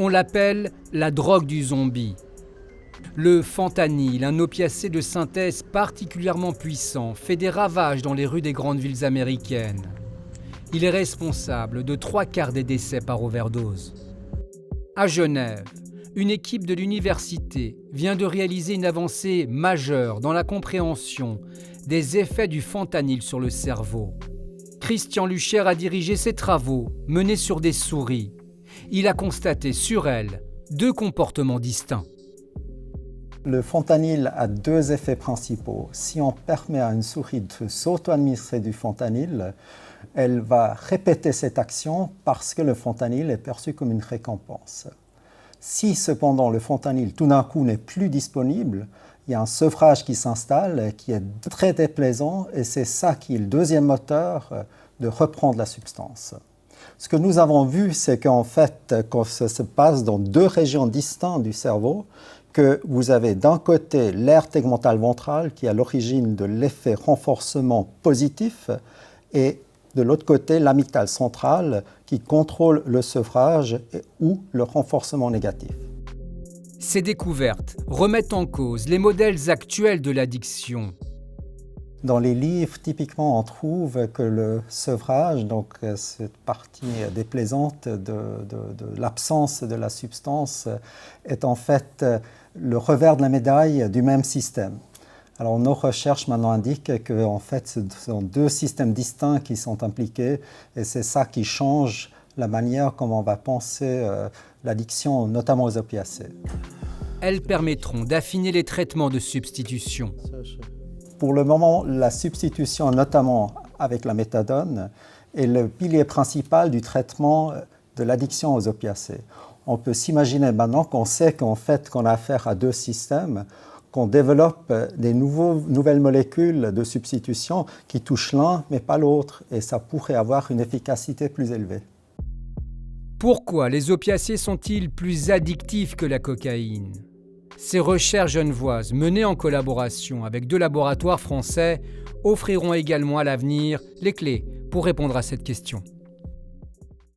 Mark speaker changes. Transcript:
Speaker 1: On l'appelle la drogue du zombie. Le fentanyl, un opiacé de synthèse particulièrement puissant, fait des ravages dans les rues des grandes villes américaines. Il est responsable de 3/4 des décès par overdose. À Genève, une équipe de l'université vient de réaliser une avancée majeure dans la compréhension des effets du fentanyl sur le cerveau. Christian Luchaire a dirigé ces travaux menés sur des souris. Il a constaté sur elles 2 comportements distincts.
Speaker 2: Le fentanyl a 2 effets principaux. Si on permet à une souris de s'auto-administrer du fentanyl, elle va répéter cette action parce que le fentanyl est perçu comme une récompense. Si cependant le fentanyl tout d'un coup n'est plus disponible, il y a un sevrage qui s'installe qui est très déplaisant et c'est ça qui est le deuxième moteur de reprendre la substance. Ce que nous avons vu, c'est qu'en fait, quand ça se passe dans 2 régions distinctes du cerveau, que vous avez d'un côté l'aire tegmentale ventrale qui est à l'origine de l'effet renforcement positif et de l'autre côté l'amygdale centrale qui contrôle le sevrage ou le renforcement négatif.
Speaker 1: Ces découvertes remettent en cause les modèles actuels de l'addiction.
Speaker 2: Dans les livres, typiquement, on trouve que le sevrage, donc cette partie déplaisante de l'absence de la substance, est en fait le revers de la médaille du même système. Alors nos recherches maintenant indiquent qu'en fait, ce sont 2 systèmes distincts qui sont impliqués et c'est ça qui change la manière comment on va penser l'addiction, notamment aux opiacés.
Speaker 1: Elles permettront d'affiner les traitements de substitution.
Speaker 2: Pour le moment, la substitution, notamment avec la méthadone, est le pilier principal du traitement de l'addiction aux opiacés. On peut s'imaginer maintenant qu'on sait qu'en fait, qu'on a affaire à 2 systèmes, qu'on développe des nouvelles molécules de substitution qui touchent l'un mais pas l'autre, et ça pourrait avoir une efficacité plus élevée.
Speaker 1: Pourquoi les opiacés sont-ils plus addictifs que la cocaïne ? Ces recherches genevoises, menées en collaboration avec 2 laboratoires français, offriront également à l'avenir les clés pour répondre à cette question.